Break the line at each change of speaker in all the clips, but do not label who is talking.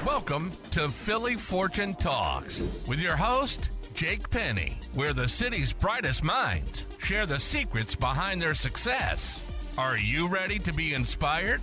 Welcome to Philly Fortune Talks with your host, Jake Penny, where the city's brightest minds share the secrets behind their success. Are you ready to be inspired?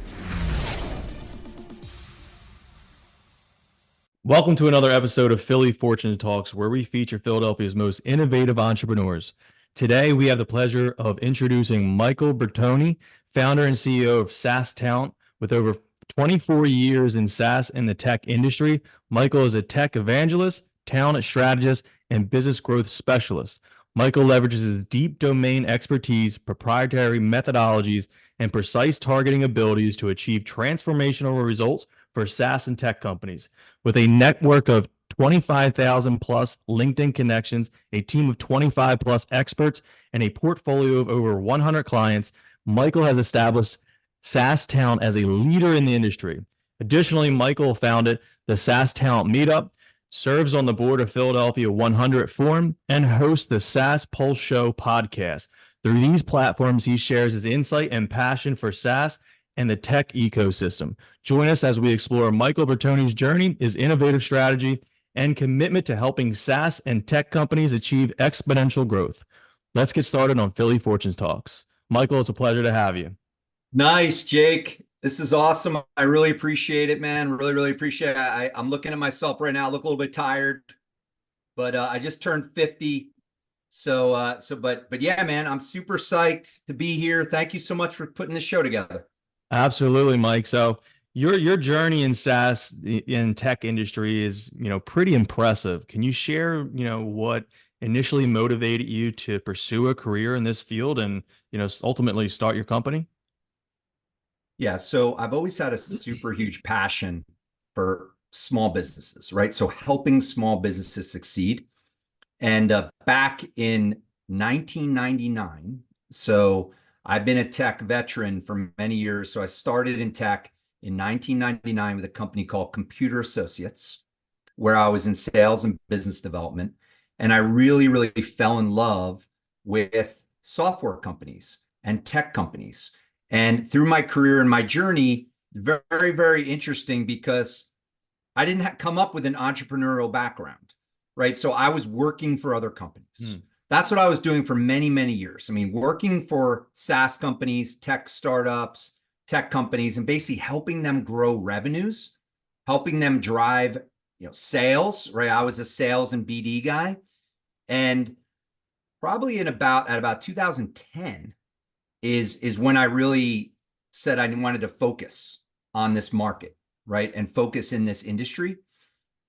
Welcome to another episode of Philly Fortune Talks, where we feature Philadelphia's most innovative entrepreneurs. Today, we have the pleasure of introducing Michael Bertoni, founder and CEO of SaaS Talent. With over 24 years in SaaS and the tech industry, Michael is a tech evangelist, talent strategist, and business growth specialist. Michael leverages his deep domain expertise, proprietary methodologies, and precise targeting abilities to achieve transformational results for SaaS and tech companies. With a network of 25,000 plus LinkedIn connections, a team of 25 plus experts, and a portfolio of over 100 clients, Michael has established SaaS Talent as a leader in the industry. Additionally, Michael founded the SaaS Talent Meetup, serves on the board of Philadelphia 100 Forum, and hosts the SaaS Pulse Show podcast. Through these platforms, he shares his insight and passion for SaaS and the tech ecosystem. Join us as we explore Michael Bertoni's journey, his innovative strategy, and commitment to helping SaaS and tech companies achieve exponential growth. Let's get started on Philly Fortune Talks. Michael, it's a pleasure to have you.
Nice, Jake. This is awesome. I really appreciate it, man. Really appreciate it. I'm looking at myself right now. I look a little bit tired, but I just turned 50. But yeah, man, I'm super psyched to be here. Thank you so much for putting this show together.
Absolutely, Mike. So your journey in SaaS in tech industry is, pretty impressive. Can you share, what initially motivated you to pursue a career in this field and, ultimately start your company?
Yeah, so I've always had a super huge passion for small businesses, right? So helping small businesses succeed. And back in 1999, so I've been a tech veteran for many years. So I started in tech in 1999 with a company called Computer Associates, where I was in sales and business development. And I really fell in love with software companies and tech companies. And through my career and my journey, very interesting because I didn't come up with an entrepreneurial background, right? So I was working for other companies. That's what I was doing for many years. I mean, working for SaaS companies, tech startups, tech companies, and basically helping them grow revenues, helping them drive, sales, right? I was a sales and BD guy. And probably at about 2010 is when I really said I wanted to focus on this market, right? And focus in this industry.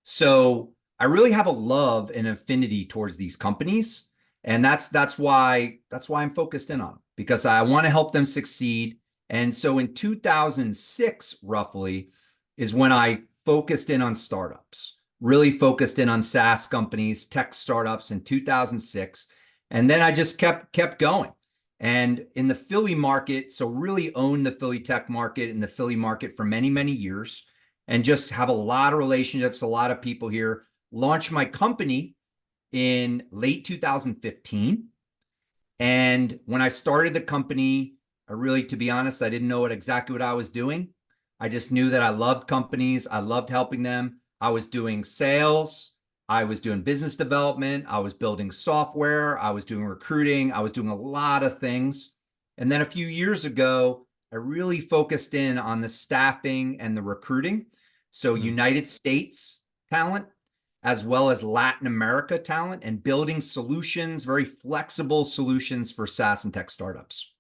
So I really have a love and affinity towards these companies. And that's why I'm focused in on them, because I want to help them succeed. And so in 2006, roughly, is when I focused in on startups, really focused in on SaaS companies, tech startups in 2006. And then I just kept going. And in the Philly market, so really owned the Philly tech market and the Philly market for many years, and just have a lot of relationships, a lot of people here. Launched my company in late 2015. And when I started the company, to be honest, I didn't know exactly what I was doing. I just knew that I loved companies. I loved helping them. I was doing sales. I was doing business development. I was building software. I was doing recruiting. I was doing a lot of things. And then a few years ago, I really focused in on the staffing and the recruiting. So United States talent, as well as Latin America talent, and building solutions, very flexible solutions for SaaS and tech startups.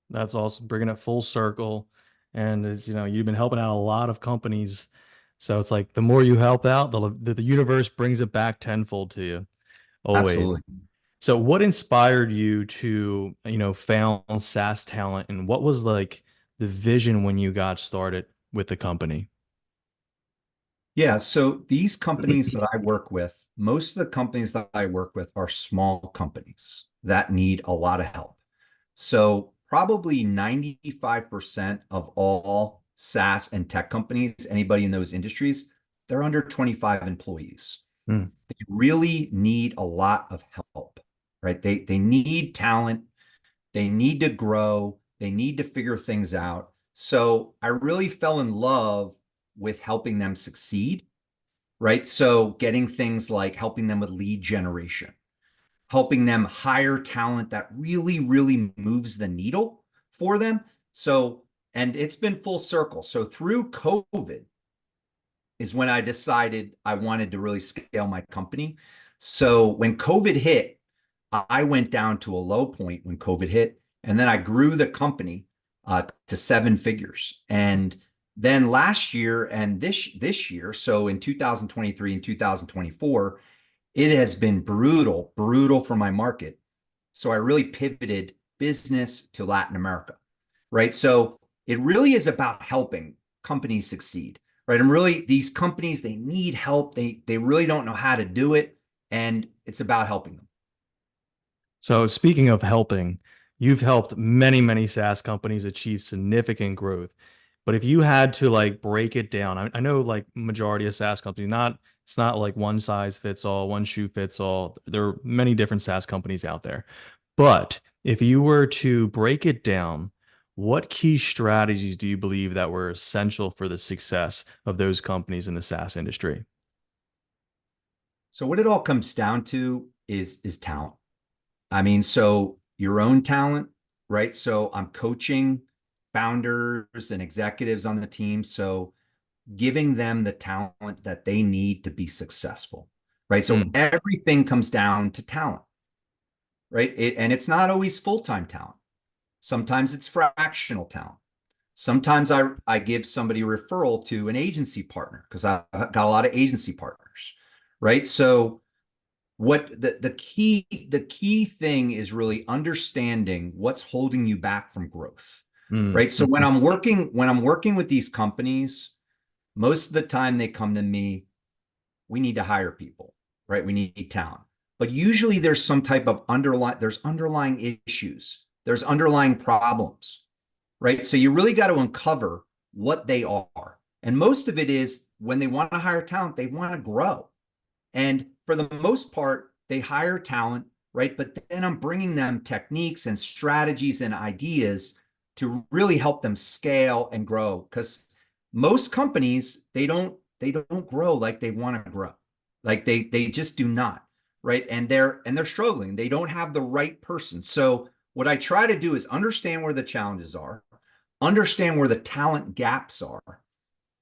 That's awesome. Bringing it full circle. And as you've been helping out a lot of companies. So it's like the more you help out, the universe brings it back tenfold to you. Always.
Absolutely.
So what inspired you to, found SaaS Talent, and what was like the vision when you got started with the company?
Yeah, so these companies that I work with, most of the companies that I work with are small companies that need a lot of help. So probably 95% of all SaaS and tech companies, anybody in those industries, they're under 25 employees. They really need a lot of help, right? They need talent. They need to grow. They need to figure things out. So I really fell in love with helping them succeed. right? So getting things like helping them with lead generation, helping them hire talent that really, really moves the needle for them. So, and it's been full circle. So through COVID is when I decided I wanted to really scale my company. So when COVID hit, I went down to a low point when COVID hit, and then I grew the company to seven figures. And then last year and this year, so in 2023 and 2024, it has been brutal for my market. So I really pivoted business to Latin America, right? So it really is about helping companies succeed, right? And really, these companies, they need help. They really don't know how to do it, and it's about helping them.
So speaking of helping, you've helped many SaaS companies achieve significant growth. But if you had to like break it down, I know like majority of SaaS companies, it's not like one size fits all, one shoe fits all. There are many different SaaS companies out there. But if you were to break it down, what key strategies do you believe that were essential for the success of those companies in the SaaS industry?
So what it all comes down to is talent. I mean, so your own talent, right? So I'm coaching founders and executives on the team. So giving them the talent that they need to be successful, right? So
Mm.
everything comes down to talent, right? And it's not always full-time talent. Sometimes it's fractional talent. Sometimes I give somebody a referral to an agency partner because I've got a lot of agency partners, right? So what the key thing is really understanding what's holding you back from growth,
Mm.
right? So when I'm working with these companies, most of the time they come to me, we need to hire people, right? We need talent. But usually there's some type of underlying issues. There's underlying problems, right? So you really got to uncover what they are. And most of it is when they want to hire talent, they want to grow. And for the most part, they hire talent, right? But then I'm bringing them techniques and strategies and ideas to really help them scale and grow. Because most companies, they don't grow like they want to grow. Like they just do not, right? And they're struggling. They don't have the right person. So what I try to do is understand where the challenges are, understand where the talent gaps are,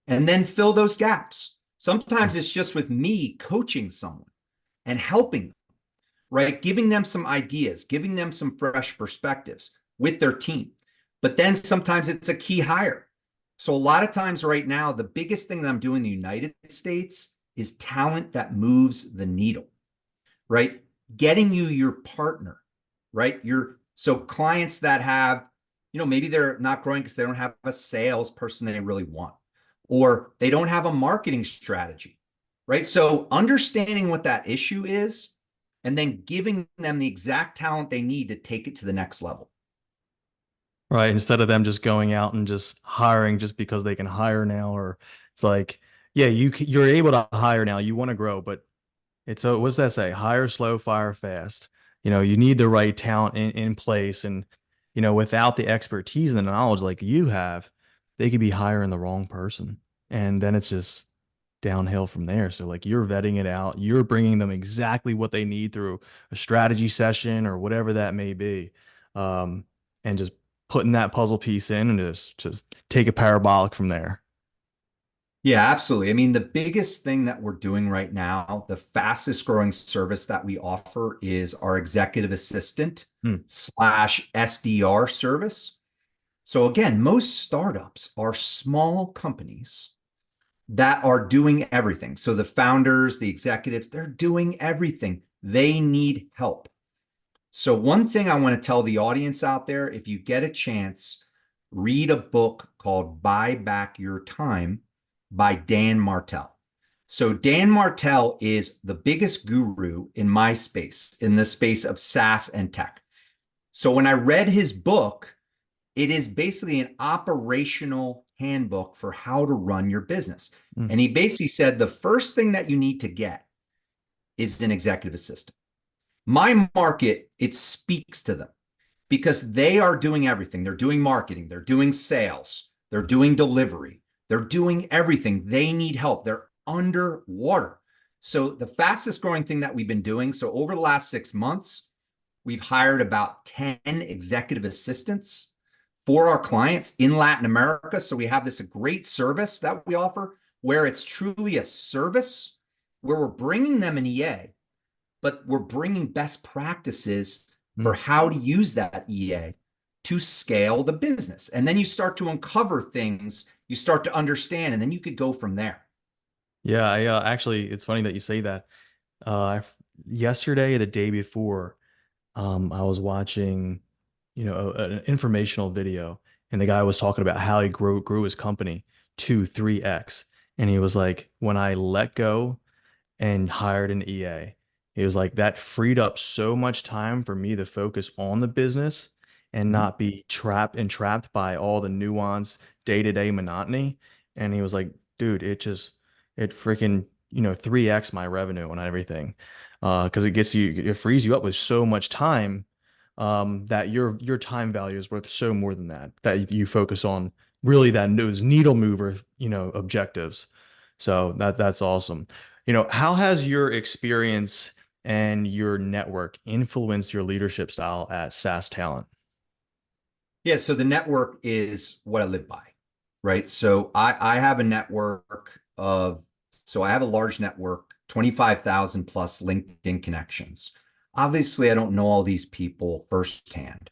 and then fill those gaps. Sometimes it's just with me coaching someone and helping them, right? Giving them some ideas, giving them some fresh perspectives with their team. But then sometimes it's a key hire. So a lot of times right now, the biggest thing that I'm doing in the United States is talent that moves the needle, right? Getting you your partner, right? So clients that have, maybe they're not growing because they don't have a salesperson they really want, or they don't have a marketing strategy, right? So understanding what that issue is and then giving them the exact talent they need to take it to the next level.
Right. Instead of them just going out and just hiring just because they can hire now, or it's like, yeah, you're able to hire now. You want to grow, but it's a, what's that say? Hire slow, fire fast. You need the right talent in place. And, without the expertise and the knowledge like you have, they could be hiring the wrong person. And then it's just downhill from there. So like you're vetting it out, you're bringing them exactly what they need through a strategy session or whatever that may be. Um, and just putting that puzzle piece in and just take a parabolic from there.
Yeah, absolutely. I mean, the biggest thing that we're doing right now, the fastest growing service that we offer is our executive assistant
Hmm.
slash SDR service. So again, most startups are small companies that are doing everything. So the founders, the executives, they're doing everything. They need help. So one thing I want to tell the audience out there, if you get a chance, read a book called Buy Back Your Time by Dan Martell. So Dan Martell is the biggest guru in my space, in the space of SaaS and tech. So when I read his book, it is basically an operational handbook for how to run your business.
Hmm.
And he basically said the first thing that you need to get is an executive assistant. My market, it speaks to them because they are doing everything. They're doing marketing, they're doing sales, they're doing delivery, they're doing everything. They need help. They're underwater. So the fastest growing thing that we've been doing, so over the last 6 months, we've hired about 10 executive assistants for our clients in Latin America. So we have this great service that we offer where it's truly a service where we're bringing them an EA, but we're bringing best practices for how to use that EA to scale the business. And then you start to uncover things, you start to understand, and then you could go from there.
Yeah, I actually, it's funny that you say that. Yesterday, the day before, I was watching, an informational video, and the guy was talking about how he grew his company to 3x, and he was like, when I let go and hired an EA. It was like that freed up so much time for me to focus on the business and
Mhm.
not be entrapped by all the nuance, day-to-day monotony. And he was like, dude, it freaking, 3x my revenue and everything. Because it frees you up with so much time, that your time value is worth so more than that you focus on really those needle mover, objectives. So that's awesome. How has your experience and your network influenced your leadership style at SaaS Talent?
Yeah, so the network is what I live by, right? So I have a network of, so I have a large network, 25,000 plus LinkedIn connections. Obviously, I don't know all these people firsthand.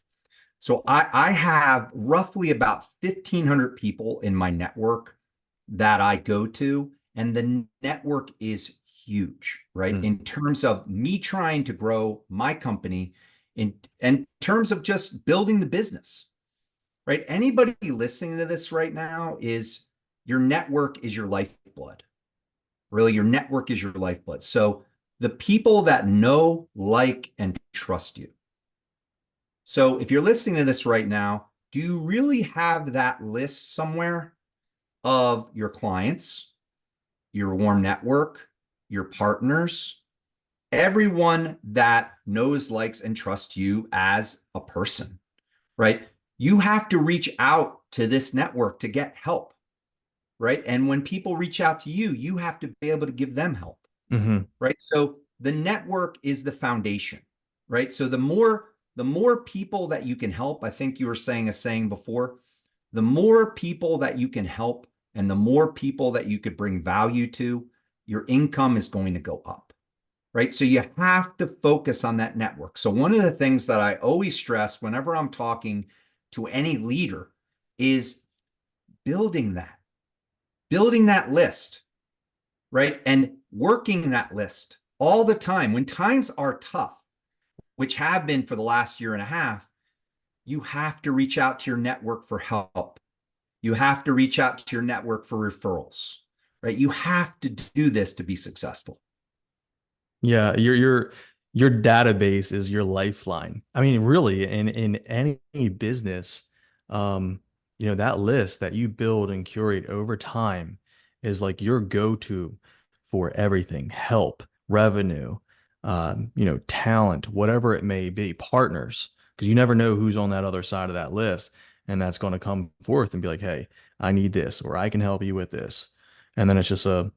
So I have roughly about 1,500 people in my network that I go to, and the network is huge, right?
Mm.
In terms of me trying to grow my company, in terms of just building the business, right? Anybody listening to this right now is your network is your lifeblood. Really, your network is your lifeblood. So the people that know, like, and trust you. So if you're listening to this right now, do you really have that list somewhere of your clients, your warm network, your partners, everyone that knows, likes, and trusts you as a person, right? You have to reach out to this network to get help, right? And when people reach out to you, you have to be able to give them help,
Hmm.
right? So the network is the foundation, right? So the more people that you can help, I think you were saying a saying before, the more people that you can help and the more people that you could bring value to, your income is going to go up, right? So you have to focus on that network. So one of the things that I always stress whenever I'm talking to any leader is building that, building that list, right? And working that list all the time. When times are tough, which have been for the last year and a half, you have to reach out to your network for help. You have to reach out to your network for referrals, right? You have to do this to be successful.
Yeah, your database is your lifeline. I mean, really, in any business, that list that you build and curate over time is like your go-to for everything, help, revenue, talent, whatever it may be, partners, because you never know who's on that other side of that list, and that's going to come forth and be like, hey, I need this, or I can help you with this. And then it's just a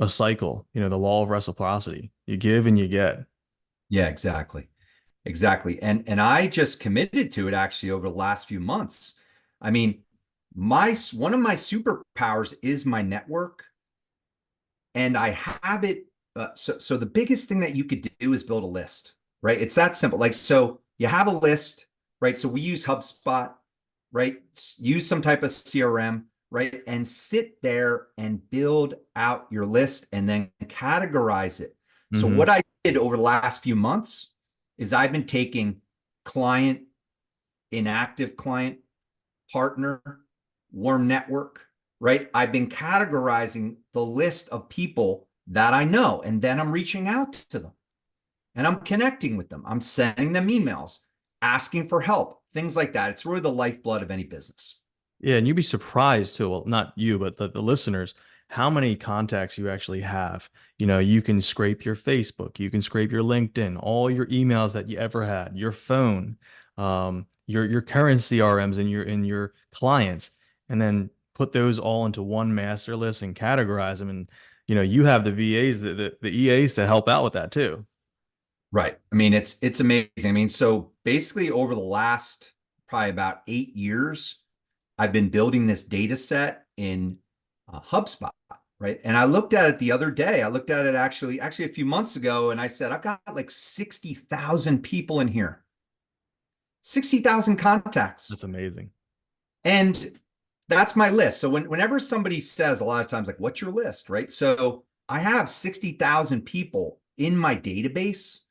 cycle, the law of reciprocity. You give and you get.
Yeah, exactly. Exactly. And I just committed to it actually over the last few months. I mean, my one of my superpowers is my network, and I have it. So the biggest thing that you could do is build a list, right? It's that simple. Like, so you have a list, right? So we use HubSpot, right? Use some type of CRM, right? And sit there and build out your list and then categorize it. So
Hmm.
what I did over the last few months is I've been taking client, inactive client, partner, warm network, right? I've been categorizing the list of people that I know, and then I'm reaching out to them and I'm connecting with them. I'm sending them emails, asking for help, things like that. It's really the lifeblood of any business.
Yeah, and you'd be surprised too. Well, not you, but the listeners, how many contacts you actually have. You can scrape your Facebook, you can scrape your LinkedIn, all your emails that you ever had, your phone, your current CRMs and your clients, and then put those all into one master list and categorize them. And, you have the VAs, the EAs to help out with that too.
Right. I mean, it's amazing. I mean, so basically over the last probably about 8 years, I've been building this data set in HubSpot, right? And I looked at it the other day. I looked at it actually a few months ago, and I said, I've got like 60,000 people in here, 60,000 contacts.
That's amazing.
And that's my list. So whenever somebody says a lot of times, like, what's your list, right? So I have 60,000 people in my database,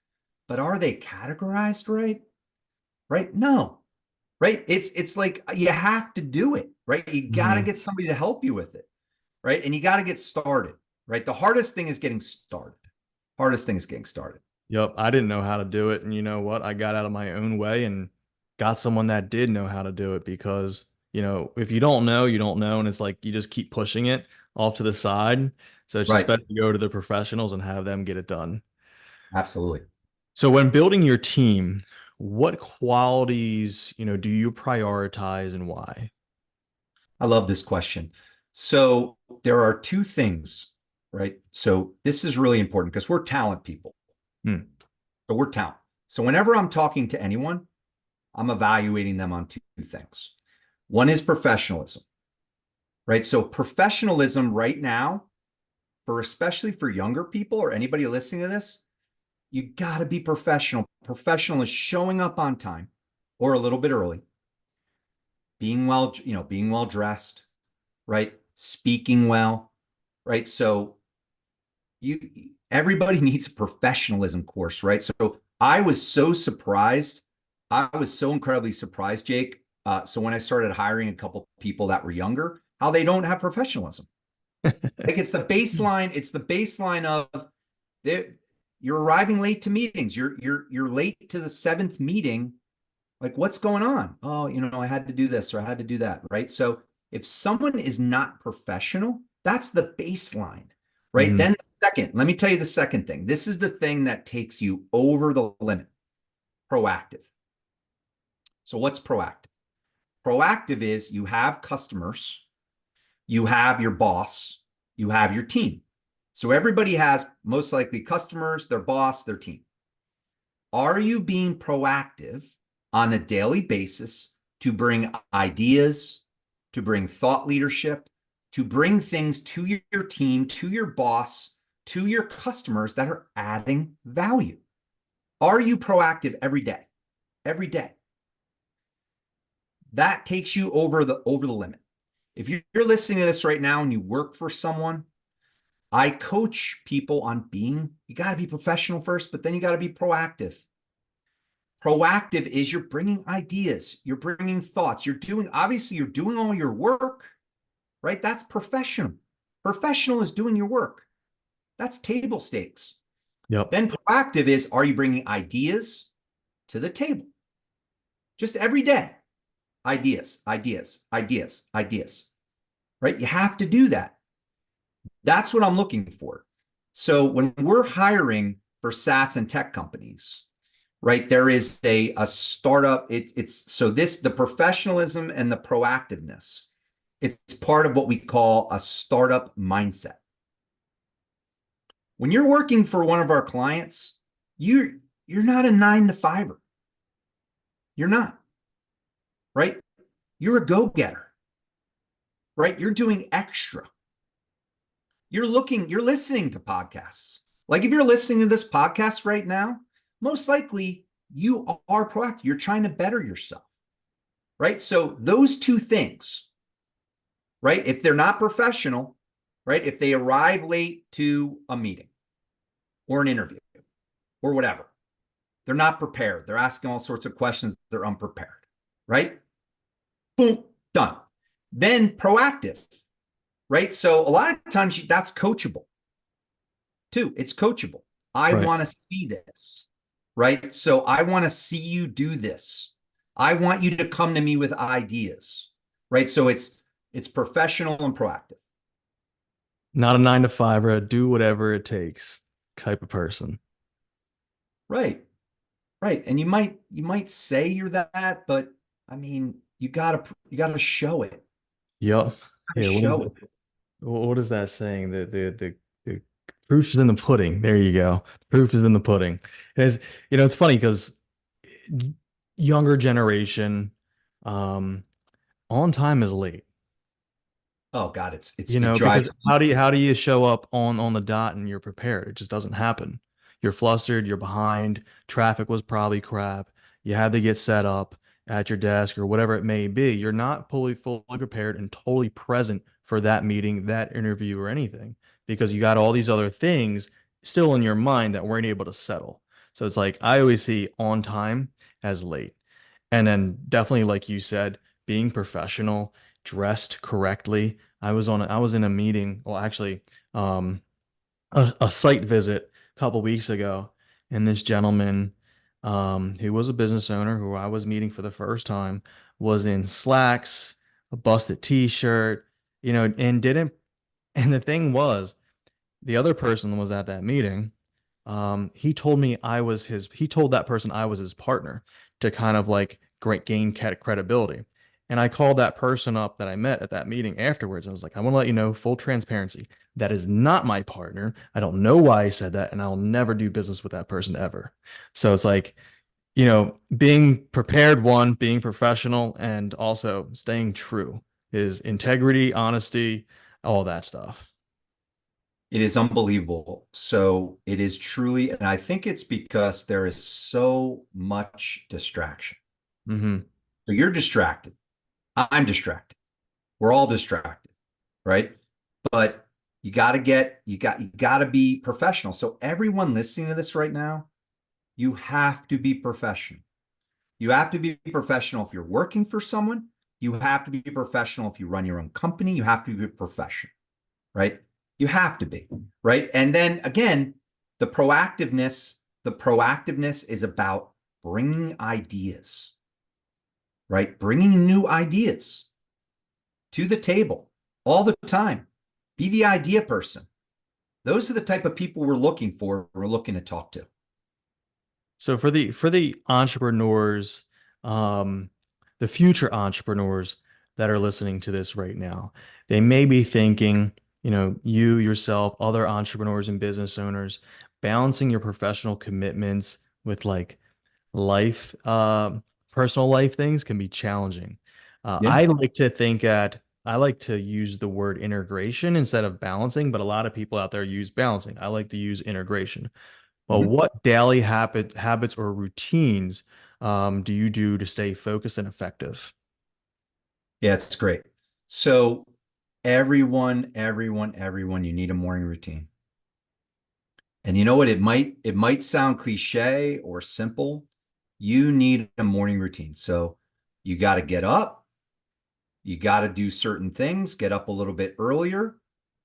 but are they categorized right? Right? No, right? It's like you have to do it, right? You got to get somebody to help you with it, right? And you got to get started, right? The hardest thing is getting started. Hardest thing is getting started.
Yep. I didn't know how to do it. And you know what? I got out of my own way and got someone that did know how to do it because, if you don't know, you don't know. And it's like you just keep pushing it off to the side. So it's just
Right.
better to go to the professionals and have them get it done.
Absolutely.
So when building your team, what qualities, do you prioritize and why?
I love this question. So there are two things, right? So this is really important because we're talent people. So we're talent. So whenever I'm talking to anyone, I'm evaluating them on two things. One is professionalism, right? So professionalism right now, especially for younger people or anybody listening to this, you got to be professional. Professional is showing up on time or a little bit early, being well dressed, right? Speaking well, right? So everybody needs a professionalism course, right? So I was so surprised. I was so incredibly surprised, Jake. So when I started hiring a couple people that were younger, how they don't have professionalism. Like it's the baseline. It's the baseline of you're arriving late to meetings. You're late to the seventh meeting. Like what's going on? Oh, I had to do this or I had to do that, right? So if someone is not professional, that's the baseline, right? Then let me tell you the second thing. This is the thing that takes you over the limit. Proactive. So what's proactive? Proactive is you have customers, you have your boss, you have your team. So everybody has most likely customers, their boss, their team. Are you being proactive on a daily basis to bring ideas, to bring thought leadership, to bring things to your team, to your boss, to your customers that are adding value? Are you proactive every day? Every day. That takes you over the limit. If you're listening to this right now and you work for someone, I coach people on you got to be professional first, but then you got to be proactive. Proactive is you're bringing ideas, you're bringing thoughts, you're doing all your work, right? That's professional. Professional is doing your work. That's table stakes.
Yep.
Then proactive is, are you bringing ideas to the table? Just every day. Ideas, ideas, ideas, ideas, right? You have to do that. That's what I'm looking for. So when we're hiring for SaaS and tech companies, right, there is a startup. The professionalism and the proactiveness, it's part of what we call a startup mindset. When you're working for one of our clients, you're not a 9-to-5er. You're not, right? You're a go-getter, right? You're doing extra. You're listening to podcasts. Like if you're listening to this podcast right now, most likely you are proactive. You're trying to better yourself, right? So those two things, right? If they're not professional, right? If they arrive late to a meeting or an interview or whatever, they're not prepared. They're asking all sorts of questions. They're unprepared, right? Boom, done. Then proactive, right? So a lot of times that's coachable too. It's coachable. I want to see this, right? So I want to see you do this. I want you to come to me with ideas, right? So it's professional and proactive.
Not a 9-to-5er, a do whatever it takes type of person.
Right. Right. And you might say you're that, but I mean, you gotta show it.
Yep.
to
Yeah,
show it.
what is that saying? The proof is in the pudding. There you go. Proof is in the pudding. And it's, it's funny because younger generation, um, on time is late.
Oh God, it
Because
drives me
how do you show up on the dot and you're prepared? It just doesn't happen. You're flustered, you're behind, traffic was probably crap. You had to get set up at your desk or whatever it may be. You're not fully prepared and totally present for that meeting, that interview, or anything because you got all these other things still in your mind that weren't able to settle. So it's like I always see on time as late. And then definitely, like you said, being professional, dressed correctly. I was in a meeting, well, actually, a site visit a couple weeks ago, and this gentleman, who was a business owner who I was meeting for the first time, was in slacks, a busted t-shirt, and didn't. And the thing was, the other person was at that meeting. He told that person I was his partner to kind of like gain credibility. And I called that person up that I met at that meeting afterwards. I was like, I want to let you know, full transparency, that is not my partner. I don't know why I said that, and I'll never do business with that person ever. So it's like, being prepared, one, being professional, and also staying true is integrity, honesty, all that stuff.
It is unbelievable. So it is truly, and I think it's because there is so much distraction.
Hmm.
So you're distracted. I'm distracted. We're all distracted, right? But you got to be professional. So everyone listening to this right now, you have to be professional. You have to be professional if you're working for someone. You have to be professional if you run your own company. You have to be professional, right? You have to be, right? And then again, the proactiveness is about bringing ideas, right? Bringing new ideas to the table all the time. Be the idea person. Those are the type of people we're looking to talk to.
So for the entrepreneurs, um, the future entrepreneurs that are listening to this right now, they may be thinking, you yourself, other entrepreneurs and business owners, balancing your professional commitments with like life, personal life things can be challenging.
Yeah.
I like to use the word integration instead of balancing, but a lot of people out there use balancing. I like to use integration. Well,
Mhm.
what daily habits or routines do you do to stay focused and effective?
Yeah, it's great. So everyone, you need a morning routine. And you know what? It might sound cliche or simple. You need a morning routine. So you got to get up, you got to do certain things, get up a little bit earlier,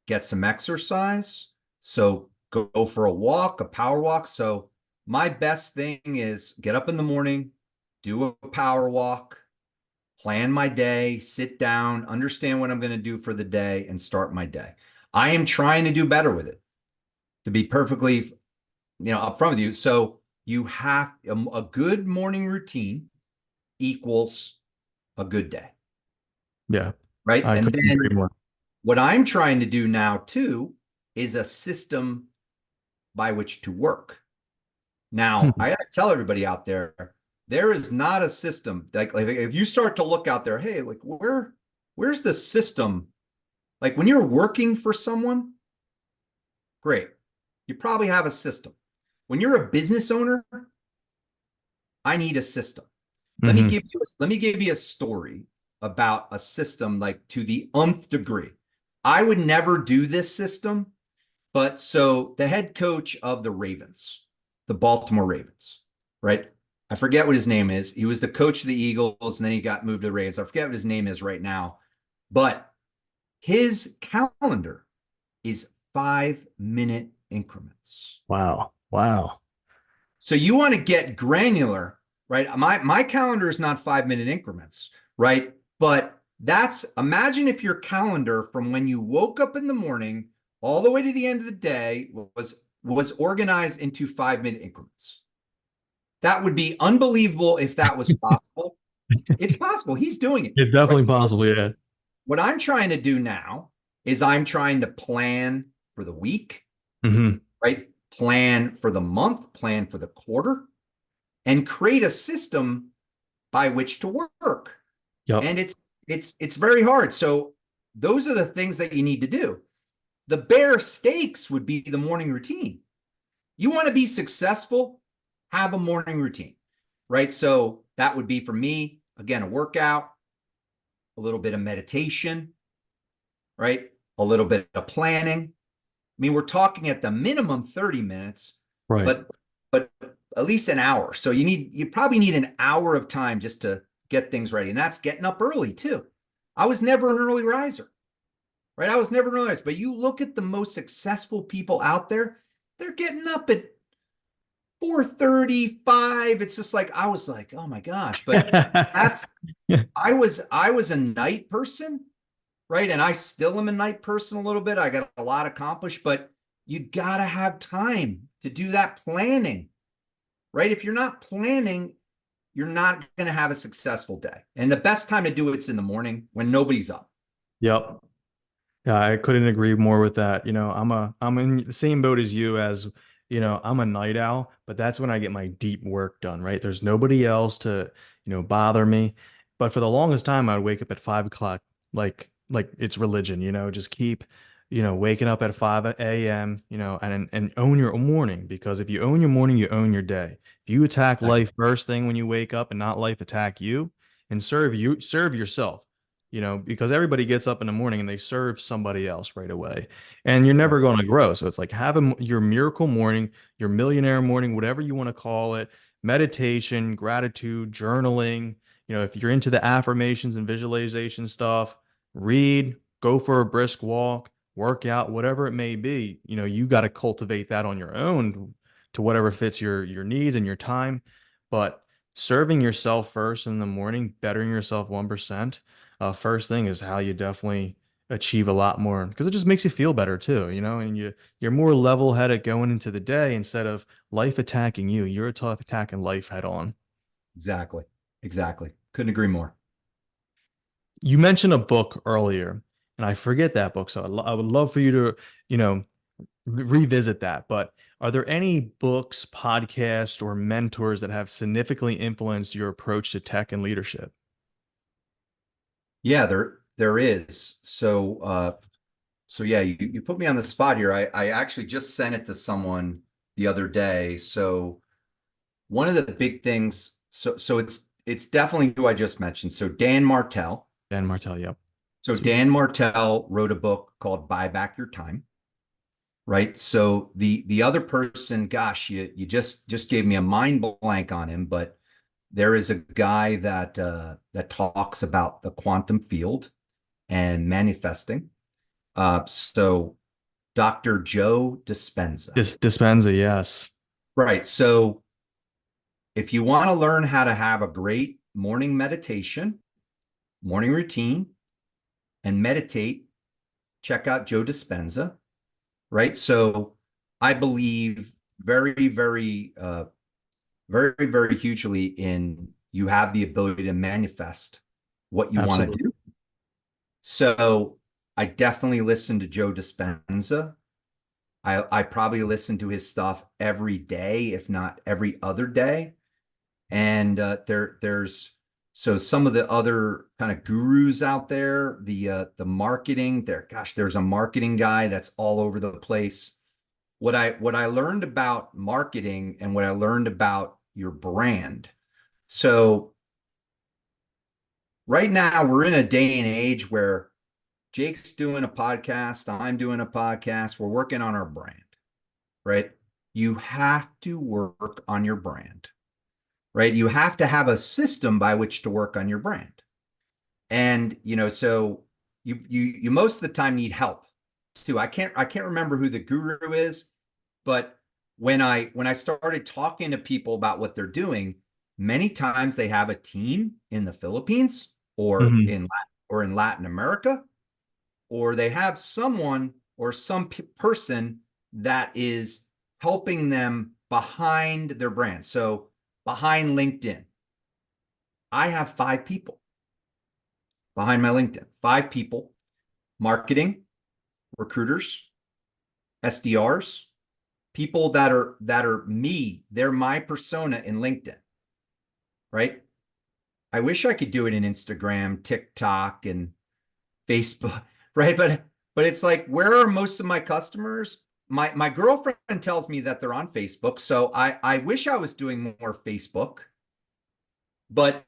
get some exercise. So go for a walk, a power walk. So my best thing is get up in the morning, do a power walk, plan my day, sit down, understand what I'm going to do for the day, and start my day. I am trying to do better with it, to be perfectly, upfront with you. So you have a good morning routine equals a good day,
Yeah,
right?
I
And
couldn't agree
then
more.
what I'm trying to do now too is a system by which to work. Now, I got to tell everybody out there is not a system like if you start to look out there, hey, like where's the system? Like when you're working for someone, great. You probably have a system. When you're a business owner, I need a system.
Hmm.
Let me give you a story about a system like to the nth degree. I would never do this system, but so the head coach of the Ravens, the Baltimore Ravens, right? I forget what his name is. He was the coach of the Eagles and then he got moved to the Ravens. I forget what his name is right now, but his calendar is 5-minute increments.
Wow. Wow.
So you want to get granular, right? My calendar is not 5-minute increments, right? But that's imagine if your calendar from when you woke up in the morning all the way to the end of the day was organized into 5-minute increments. That would be unbelievable if that was possible. It's possible. He's doing it,
It's
right?
definitely possible. Yeah.
what I'm trying to do now is I'm trying to plan for the week,
Hmm.
right? Plan for the month, plan for the quarter, and create a system by which to work.
Yep.
And it's very hard. So those are the things that you need to do. The bare stakes would be the morning routine. You want to be successful, have a morning routine, right? So that would be for me, again, a workout, a little bit of meditation, right? A little bit of planning. I mean, we're talking at the minimum 30 minutes,
Right.
but at least an hour. So you probably need an hour of time just to get things ready. And that's getting up early too. I was never an early riser, right? I was never an early riser. But you look at the most successful people out there, they're getting up at 4:35. It's just like I was like, oh my gosh. But that's I was a night person, right? And I still am a night person a little bit. I got a lot accomplished, but you got to have time to do that planning, right? If you're not planning, you're not going to have a successful day. And the best time to do it's in the morning when nobody's up.
Yep. Yeah, I couldn't agree more with that. I'm in the same boat as you as, I'm a night owl, but that's when I get my deep work done, right? There's nobody else to, bother me. But for the longest time, I would wake up at 5 o'clock, like it's religion, just keep, waking up at 5 a.m., and own your morning, because if you own your morning, you own your day. If you attack life first thing when you wake up and not life attack you, and serve yourself, because everybody gets up in the morning and they serve somebody else right away, and you're never going to grow. So it's like having your miracle morning, your millionaire morning, whatever you want to call it, meditation, gratitude, journaling. If you're into the affirmations and visualization stuff, read, go for a brisk walk, work out, whatever it may be. You got to cultivate that on your own to whatever fits your needs and your time. But serving yourself first in the morning, bettering yourself 1%, first thing is how you definitely achieve a lot more, because it just makes you feel better too, and you're more level-headed going into the day instead of life attacking you. You're attacking life head on.
Exactly. Exactly. Couldn't agree more.
You mentioned a book earlier, and I forget that book, so I would love for you to, revisit that. But are there any books, podcasts, or mentors that have significantly influenced your approach to tech and leadership?
Yeah, there is. So yeah, you put me on the spot here. I actually just sent it to someone the other day. So one of the big things, so it's definitely who I just mentioned. So Dan Martell.
Dan Martell, yep.
So Dan Martell wrote a book called Buy Back Your Time, right? So the other person, gosh, you just gave me a mind blank on him, but there is a guy that talks about the quantum field and manifesting. So Dr. Joe Dispenza.
Dispenza, yes.
Right. So if you want to learn how to have a great morning meditation, morning routine, and meditate, check out Joe Dispenza. Right. So I believe very hugely in you have the ability to manifest what you want to
Absolutely.
do. So I definitely listen to Joe Dispenza. I probably listen to his stuff every day, if not every other day. And there's so some of the other kind of gurus out there, the marketing there. Gosh, there's a marketing guy that's all over the place. What I learned about marketing and what I learned about your brand. So right now we're in a day and age where Jake's doing a podcast, I'm doing a podcast, we're working on our brand, right? You have to work on your brand, right? You have to have a system by which to work on your brand. And so you most of the time need help too. I can't remember who the guru is, but when I started talking to people about what they're doing, many times they have a team in the Philippines or
Hmm.
in Latin America, or they have someone or some person that is helping them behind their brand. So behind LinkedIn, I have 5 people. behind my LinkedIn. 5 people: marketing, recruiters, SDRs, people that are me. They're my persona in LinkedIn, right? I wish I could do it in Instagram, TikTok, and Facebook, right? But it's like, where are most of my customers? My girlfriend tells me that they're on Facebook, so I wish I was doing more Facebook. But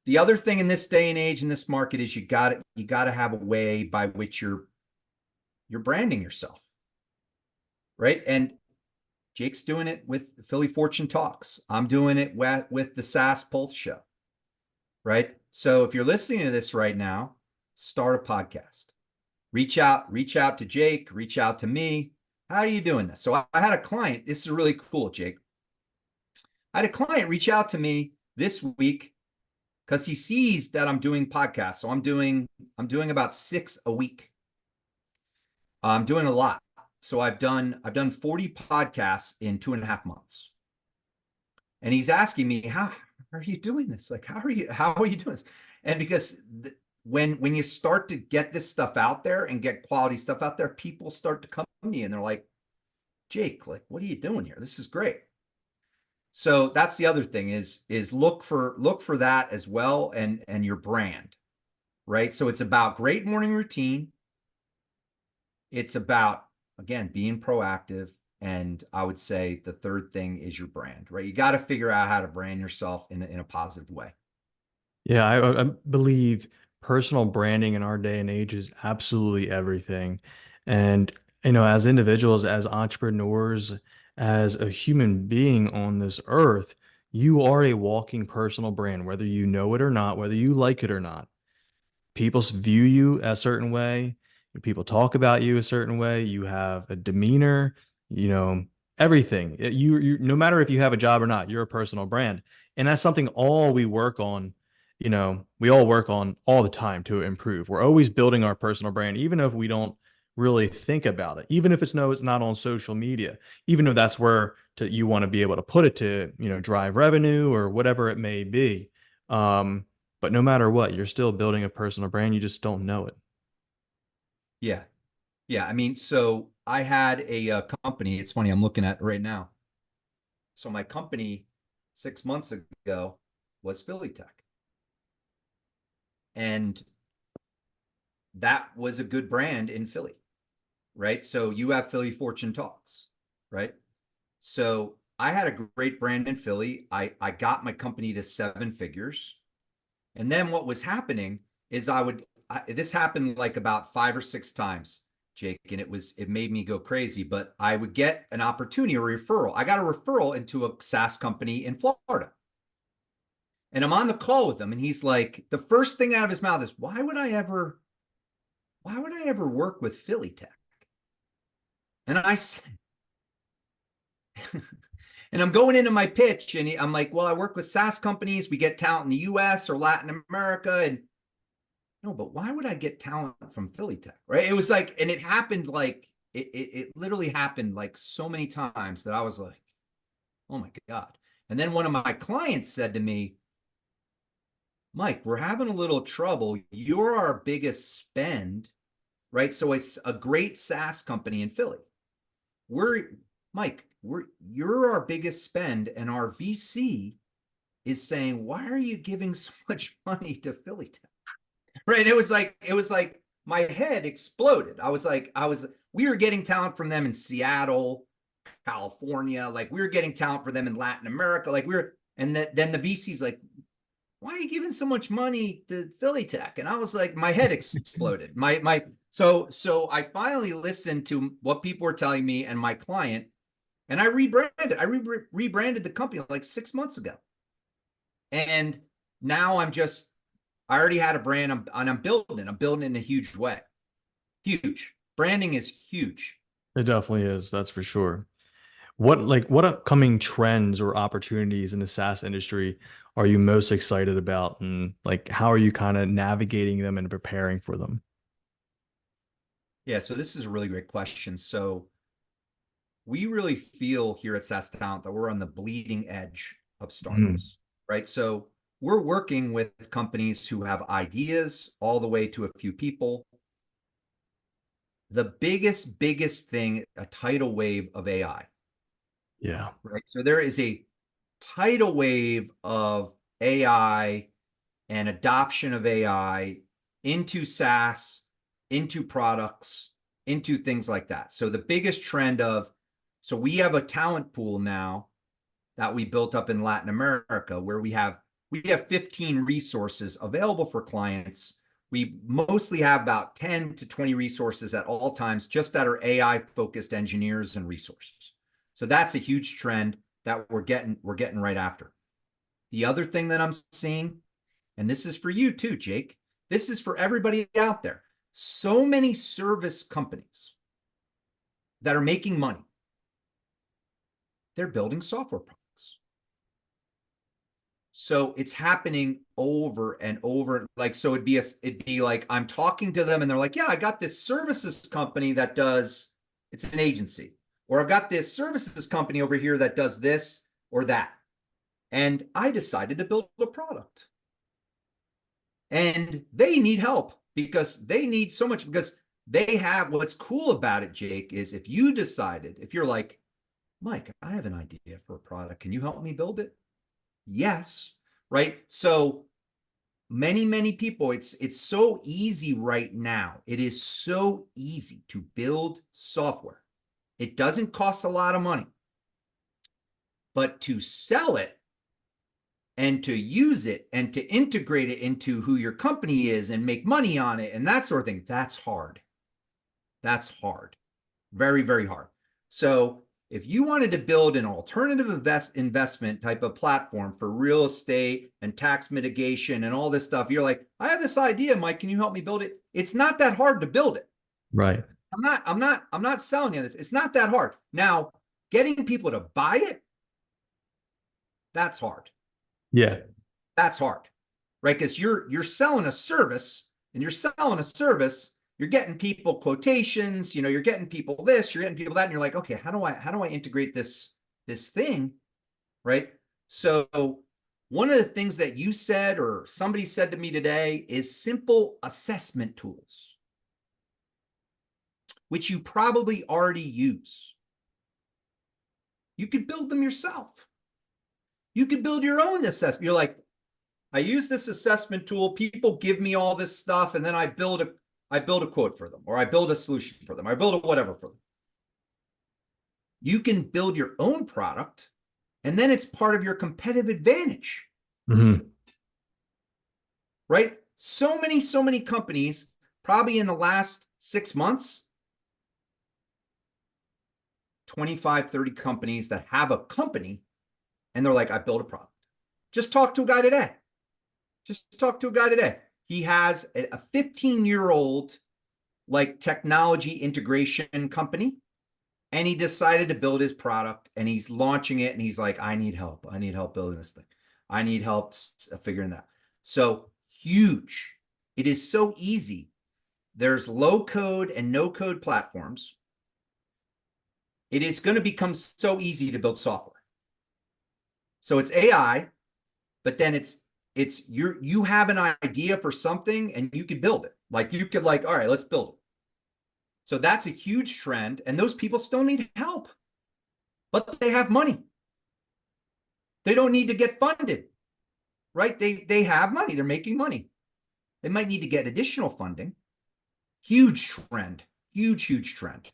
the other thing in this day and age in this market is you got to have a way by which you're branding yourself, right? And Jake's doing it with Philly Fortune Talks. I'm doing it with the SaaS Pulse Show, right? So if you're listening to this right now, start a podcast. Reach out to Jake, reach out to me. How are you doing this? So I had a client. This is really cool, Jake. I had a client reach out to me this week because he sees that I'm doing podcasts. So I'm doing about 6 a week. I'm doing a lot. So I've done 40 podcasts in 2.5 months. And he's asking me, how are you doing this? Like, how are you doing this? And because when you start to get this stuff out there and get quality stuff out there, people start to come to you and they're like, Jake, like, what are you doing here? This is great. So that's the other thing is look for that as well, and your brand, right? So it's about great morning routine. It's about, again, being proactive. And I would say the third thing is your brand, right? You got to figure out how to brand yourself in a positive way.
Yeah, I believe personal branding in our day and age is absolutely everything. And, as individuals, as entrepreneurs, as a human being on this earth, you are a walking personal brand, whether you know it or not, whether you like it or not. People view you a certain way. People talk about you a certain way. You have a demeanor, you know, everything. You no matter if you have a job or not, you're a personal brand, and that's something all we work on. We all work on all the time to improve. We're always building our personal brand, even if we don't really think about it. Even if it's not on social media. Even if that's where you want to be able to put it to, drive revenue or whatever it may be. But no matter what, you're still building a personal brand. You just don't know it.
Yeah. Yeah. I mean, so I had a company. It's funny, I'm looking at it right now. So my company 6 months ago was Philly Tech. And that was a good brand in Philly, right? So you have Philly Fortune Talks, right? So I had a great brand in Philly. I got my company to 7 figures. And then what was happening is this happened like about 5 or 6 times, Jake, and it made me go crazy, but I would get an opportunity, a referral. I got a referral into a SaaS company in Florida. And I'm on the call with him, and he's like, the first thing out of his mouth is, why would I ever work with Philly Tech? And I said, and I'm going into my pitch, and I'm like, well, I work with SaaS companies. We get talent in the US or Latin America. And no, but why would I get talent from Philly Tech? Right. It was like, and it happened like, it literally happened like so many times that I was like, oh my God. And then one of my clients said to me, Mike, we're having a little trouble. You're our biggest spend, right? So it's a great SaaS company in Philly. Mike, you're our biggest spend, and our VC is saying, why are you giving so much money to Philly Tech? Right. It was like my head exploded. We were getting talent from them in Seattle, California. Like we were getting talent for them in Latin America. Then the VC's like, why are you giving so much money to Philly Tech? And I was like, my head exploded. So I finally listened to what people were telling me and my client, and I rebranded. I rebranded the company like 6 months ago. And now I already had a brand, and I'm building it in a huge way. Huge. Branding is huge.
It definitely is. That's for sure. What upcoming trends or opportunities in the SaaS industry are you most excited about? And like, how are you kind of navigating them and preparing for them?
Yeah. So this is a really great question. So we really feel here at SaaS Talent that we're on the bleeding edge of
Mm.
startups, right? So we're working with companies who have ideas all the way to a few people. The biggest thing, a tidal wave of AI.
Yeah.
Right. So there is a tidal wave of AI and adoption of AI into SaaS, into products, into things like that. So the biggest trend of, so we have a talent pool now that we built up in Latin America where we have 15 resources available for clients. We mostly have about 10 to 20 resources at all times, just that are AI focused engineers and resources. So that's a huge trend that we're getting right after. The other thing that I'm seeing, and this is for you too, Jake, this is for everybody out there. So many service companies that are making money, they're building software products. So it's happening over and over. Like, so it'd be like I'm talking to them and they're like, yeah, I got this services company that does, it's an agency, or I've got this services company over here that does this or that. And I decided to build a product. And they need help because they need so much, because they have, what's cool about it, Jake, is if you're like, Mike, I have an idea for a product. Can you help me build it? Yes. Right. So many people, it's so easy right now. It is so easy to build software. It doesn't cost a lot of money, but to sell it and to use it and to integrate it into who your company is and make money on it and that sort of thing, that's hard. That's hard. Very, very hard. So if you wanted to build an alternative investment type of platform for real estate and tax mitigation and all this stuff, you're like, I have this idea, Mike, can you help me build it? It's not that hard to build it.
Right.
I'm not selling you this. It's not that hard. Now, getting people to buy it, that's hard.
Yeah.
That's hard. Right? Because you're selling a service, and you're selling a service, you're getting people quotations, you're getting people this, you're getting people that, and you're like, okay, how do I integrate this thing, right? So one of the things that you said or somebody said to me today is simple assessment tools, which you probably already use. You could build them yourself. You could build your own assessment. You're like, I use this assessment tool, people give me all this stuff, and then I build a quote for them, or I build a solution for them, I build a whatever for them. You can build your own product, and then it's part of your competitive advantage.
Mm-hmm.
Right? So many companies, probably in the last 6 months, 25, 30 companies that have a company, and they're like, I built a product. Just talk to a guy today. He has a 15-year-old like technology integration company, and he decided to build his product, and he's launching it, and he's like, I need help building this thing. I need help figuring that out. So huge. It is so easy. There's low code and no code platforms. It is going to become so easy to build software. So it's AI, but then you have an idea for something and you could build it. Like you could all right, let's build it. So that's a huge trend. And those people still need help, but they have money. They don't need to get funded, right? They have money. They're making money. They might need to get additional funding. Huge trend. Huge trend.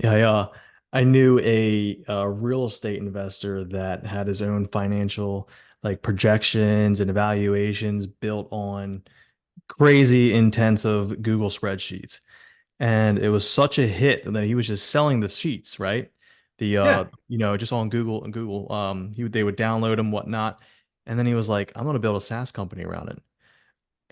Yeah, I knew a real estate investor that had his own financial like projections and evaluations built on crazy intensive Google spreadsheets. And it was such a hit that he was just selling the sheets, right?
Yeah.
Just on Google, they would download them, whatnot. And then he was like, I'm going to build a SaaS company around it.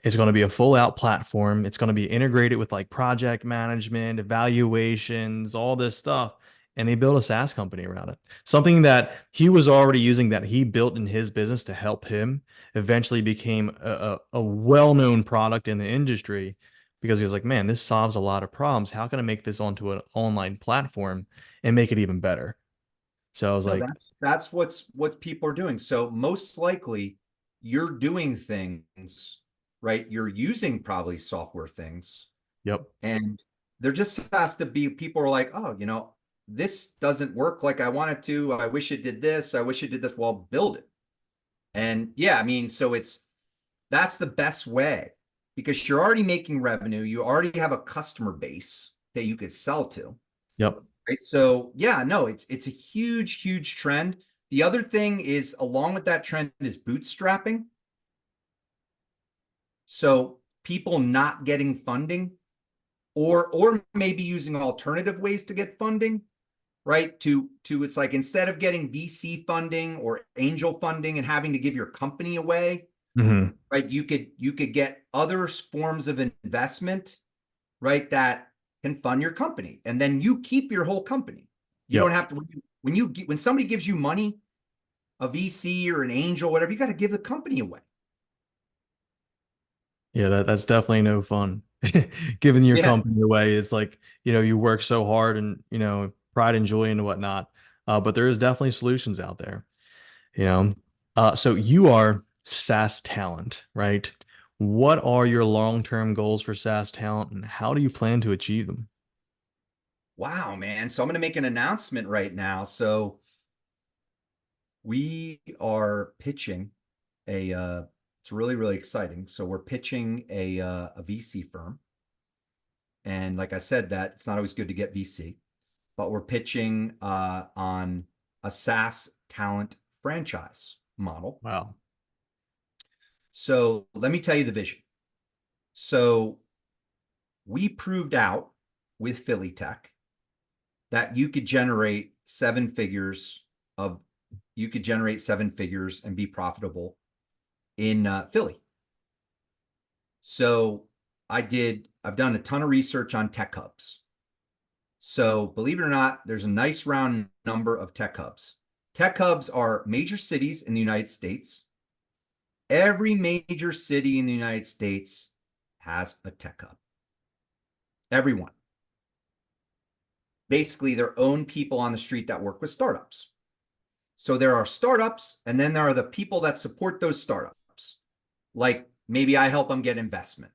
It's going to be a full out platform. It's going to be integrated with like project management, evaluations, all this stuff. And he built a SaaS company around it. Something that he was already using that he built in his business to help him eventually became a well-known product in the industry because he was like, man, this solves a lot of problems. How can I make this onto an online platform and make it even better? So I was
No,
like,
that's what people are doing. So most likely you're doing things, right? You're using probably software things.
Yep.
And there just has to be people are like, oh, this doesn't work like I want it to. I wish it did this. I wish it did this. Well, build it. And yeah, I mean, so that's the best way because you're already making revenue. You already have a customer base that you could sell to.
Yep.
Right. So yeah, no, it's a huge, huge trend. The other thing is along with that trend is bootstrapping. So people not getting funding or maybe using alternative ways to get funding, right? To it's like instead of getting VC funding or angel funding and having to give your company away, right? You could get other forms of investment, right? That can fund your company, and then you keep your whole company. You don't have to when somebody gives you money, a VC or an angel, whatever, you got to give the company away.
Yeah, that's definitely no fun. Giving your
Yeah.
company away, it's like, you work so hard and, pride and joy and whatnot. But there is definitely solutions out there, you know. So you are SaaS Talent, right? What are your long-term goals for SaaS Talent and how do you plan to achieve them?
Wow, man. So I'm going to make an announcement right now. So we are pitching it's really, really exciting. So we're pitching a VC firm. And like I said, that it's not always good to get VC, but we're pitching on a SaaS talent franchise model.
Wow.
So let me tell you the vision. So we proved out with Philly Tech that you could generate seven figures and be profitable in Philly. So I've done a ton of research on tech hubs. So believe it or not, there's a nice round number of tech hubs. Tech hubs are major cities in the United States. Every major city in the United States has a tech hub. Everyone. Basically, their own people on the street that work with startups. So there are startups, and then there are the people that support those startups. Like maybe I help them get investment,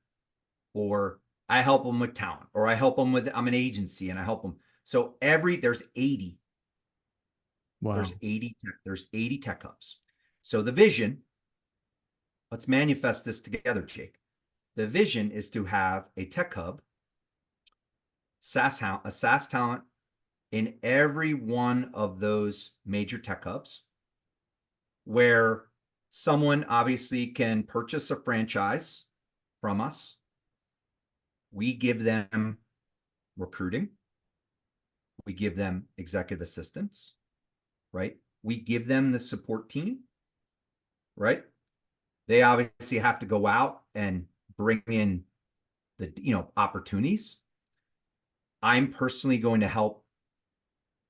or I help them with talent, or I help them with, I'm an agency and I help them. So there's 80.
Wow.
There's 80 tech hubs. So the vision, let's manifest this together, Jake. The vision is to have a tech hub, a SaaS talent in every one of those major tech hubs where someone obviously can purchase a franchise from us. We give them recruiting. We give them executive assistants, right? We give them the support team, right? They obviously have to go out and bring in the opportunities. I'm personally going to help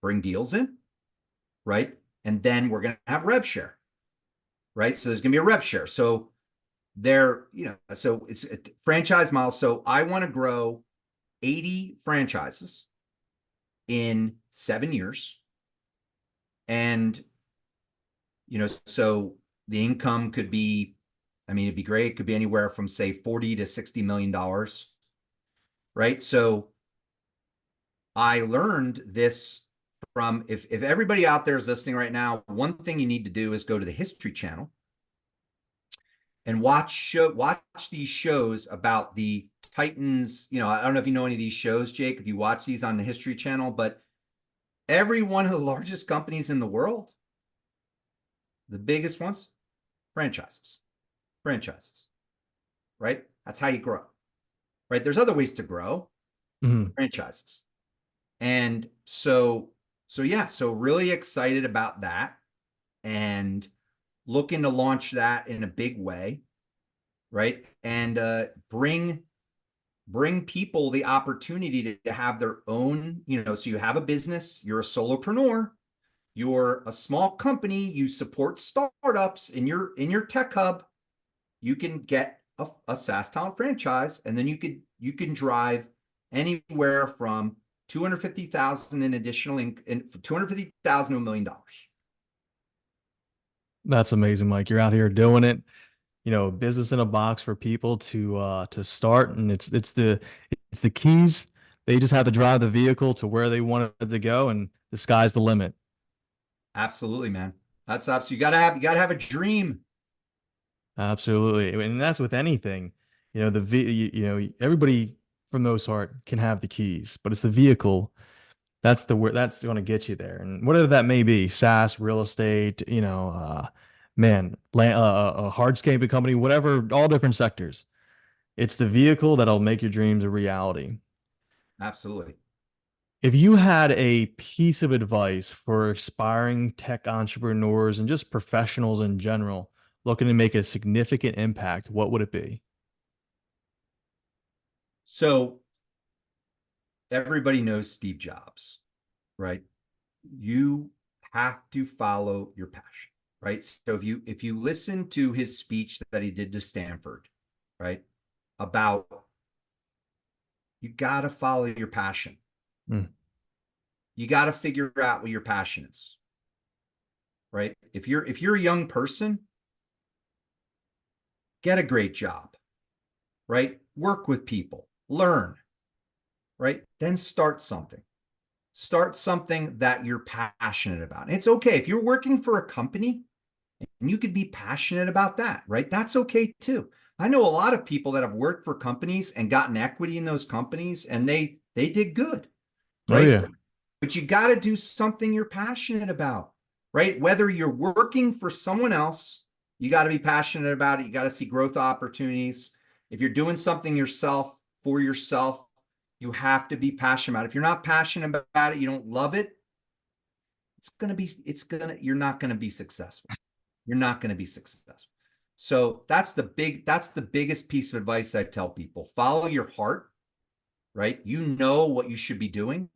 bring deals in, right? And then we're going to have rev share, right? So there's going to be a rev share. So so it's a franchise model. So I want to grow 80 franchises in 7 years. And, so the income could be, it'd be great. It could be anywhere from say 40 to $60 million, right? So I learned this from, if everybody out there is listening right now, one thing you need to do is go to the History Channel and watch these shows about the Titans. I don't know if you know any of these shows, Jake, if you watch these on the History Channel, but every one of the largest companies in the world, the biggest ones, franchises, right? That's how you grow, right? There's other ways to grow, franchises. And so really excited about that and looking to launch that in a big way, right? And bring people the opportunity to have their own, so you have a business, you're a solopreneur, you're a small company, you support startups in your tech hub, you can get a SaaS talent franchise, and then you can drive anywhere from 250,000 in additional in 250,000 to $1 million.
That's amazing, Mike. You're out here doing it. business in a box for people to start, and it's the keys. They just have to drive the vehicle to where they want it to go, and the sky's the limit.
Absolutely, man. That's absolutely, you gotta have a dream.
Absolutely. And that's with anything. Everybody for the most part can have the keys, but it's the vehicle that's going to get you there. And whatever that may be, SaaS, real estate, a hardscaping company, whatever, all different sectors. It's the vehicle that'll make your dreams a reality.
Absolutely.
If you had a piece of advice for aspiring tech entrepreneurs and just professionals in general looking to make a significant impact, what would it be?
So everybody knows Steve Jobs, right? You have to follow your passion, right? So if you listen to his speech that he did to Stanford, right, about you got to follow your passion.
Mm.
You got to figure out what your passion is, right? If you're a young person, get a great job, right? Work with people, learn, right? Then start something. Start something that you're passionate about. And it's okay if you're working for a company and you could be passionate about that, right? That's okay too. I know a lot of people that have worked for companies and gotten equity in those companies, and they did good,
Oh
right?
yeah.
But you got to do something you're passionate about, right? Whether you're working for someone else, you got to be passionate about it. You got to see growth opportunities. If you're doing something yourself for yourself, you have to be passionate about it. If you're not passionate about it, you don't love it, you're not going to be successful. You're not going to be successful. So that's the biggest piece of advice I tell people. Follow your heart, right? You know what you should be doing.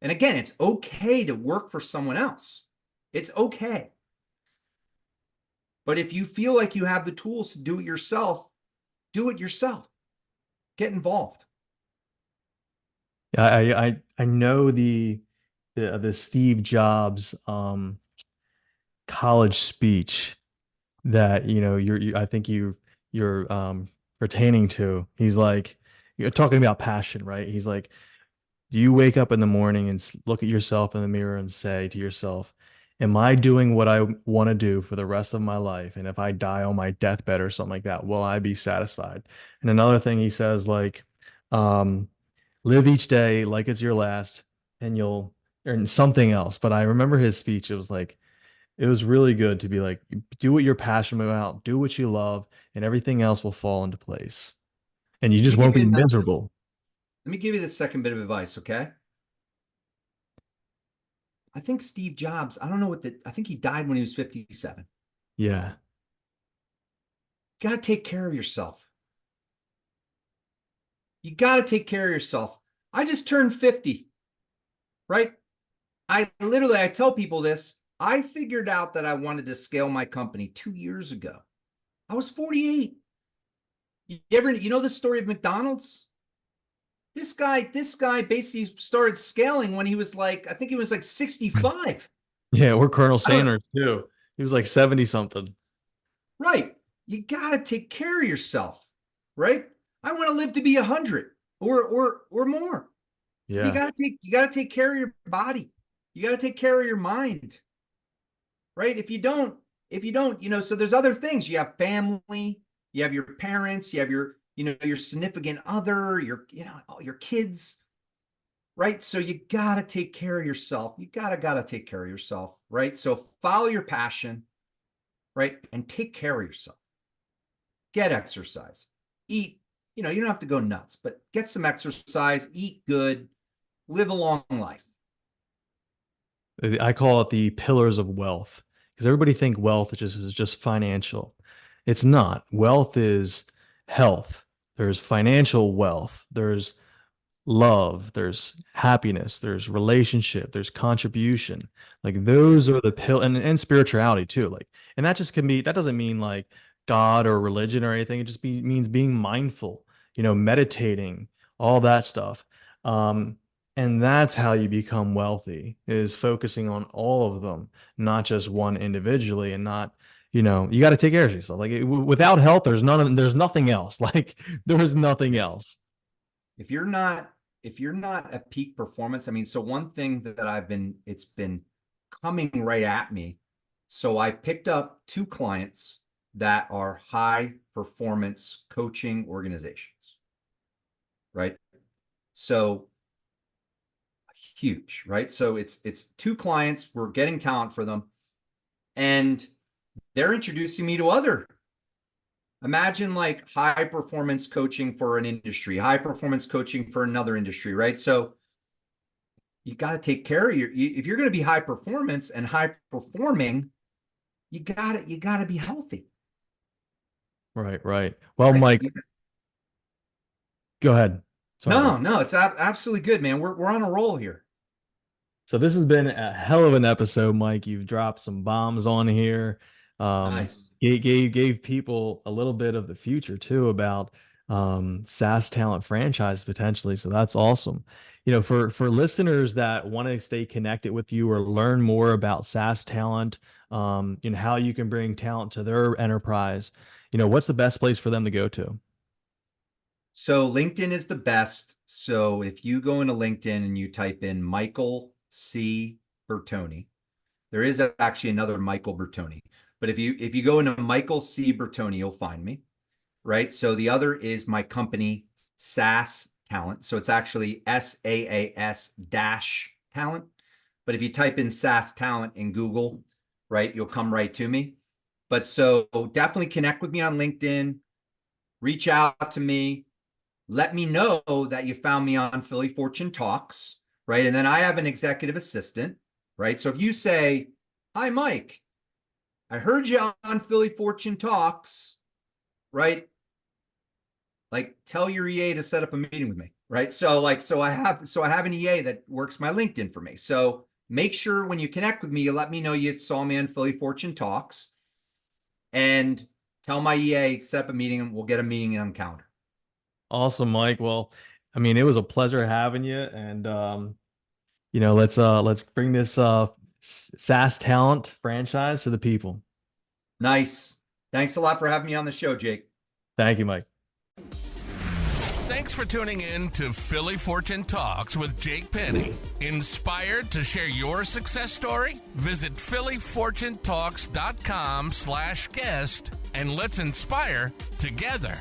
And again, it's okay to work for someone else. It's okay. But if you feel like you have the tools to do it yourself, do it yourself. Get involved.
Yeah, I know the Steve Jobs college speech that I think you're pertaining to. He's like, you're talking about passion, right? He's like, do you wake up in the morning and look at yourself in the mirror and say to yourself, am I doing what I want to do for the rest of my life? And if I die on my deathbed or something like that, will I be satisfied? And another thing he says, like, um, live each day like it's your last, and you'll earn something else. But I remember his speech. It was like, it was really good to be like, do what you're passionate about, do what you love, and everything else will fall into place. And you
Let
just
me give
won't
you
be
another,
miserable.
let me give you the second bit of advice, okay? I think Steve Jobs, I think he died when he was 57.
Yeah.
You got to take care of yourself. You got to take care of yourself. I just turned 50, right? I tell people this. I figured out that I wanted to scale my company 2 years ago. I was 48. You know the story of McDonald's? This guy basically started scaling when he was like, I think he was like 65.
Yeah, we're Colonel
I don't
Sanders too. He was like 70 something.
Right. You got to take care of yourself, right? I want to live to be 100 or more. And
Yeah.
you got to take care of your body. You got to take care of your mind, right? If you don't, so there's other things. You have family, you have your parents, you have your significant other, your kids, right? So you got to take care of yourself. You got to take care of yourself, right? So follow your passion, right? And take care of yourself. Get exercise, eat, you don't have to go nuts, but get some exercise, eat good, live a long life.
I call it the pillars of wealth because everybody think wealth is just financial. It's not. Wealth is health. There's financial wealth. There's love, there's happiness, there's relationship, there's contribution. Like those are the pill and spirituality too. Like, and that just can be, that doesn't mean like God or religion or anything. It just means being mindful, meditating, all that stuff. Um, and that's how you become wealthy is focusing on all of them, not just one individually and not, you know, you got to take care of yourself. Like without health, there's nothing else. Like there is nothing else.
If you're not at peak performance, I mean, so one thing that it's been coming right at me. So I picked up 2 clients that are high performance coaching organizations, right? So huge, right? So it's 2 clients, we're getting talent for them, and they're introducing me to other. Imagine like high performance coaching for an industry, high performance coaching for another industry, right? So you got to take care of if you're going to be high performance and high performing, you got to be healthy.
Right, right. Well,
Right?
Mike, go ahead. Sorry about
No, it's absolutely good, man. We're on a roll here.
So this has been a hell of an episode, Mike. You've dropped some bombs on here.
Nice.
Gave people a little bit of the future too about SaaS Talent franchise potentially. So that's awesome. You know, for listeners that want to stay connected with you or learn more about SaaS Talent, and how you can bring talent to their enterprise, you know, what's the best place for them to go to?
So LinkedIn is the best. So if you go into LinkedIn and you type in Michael C. Bertoni, there is actually another Michael Bertoni. But if you go into Michael C. Bertoni, you'll find me, right? So the other is my company, SaaS Talent. So it's actually SAAS dash talent. But if you type in SaaS Talent in Google, right, you'll come right to me. But so definitely connect with me on LinkedIn, reach out to me, let me know that you found me on Philly Fortune Talks, right? And then I have an executive assistant, right? So if you say, "Hi, Mike, I heard you on Philly Fortune Talks," right? Like tell your EA to set up a meeting with me, right? So I have an EA that works my LinkedIn for me. So make sure when you connect with me, you let me know you saw me on Philly Fortune Talks, and tell my EA set up a meeting, and we'll get a meeting on calendar.
Awesome, Mike. Well, I mean, it was a pleasure having you, and you know, let's bring this SaaS Talent franchise to the people.
Nice. Thanks a lot for having me on the show, Jake.
Thank you, Mike.
Thanks for tuning in to Philly Fortune Talks with Jake Penny. Inspired to share your success story? Visit phillyfortunetalks.com/guest and let's inspire together.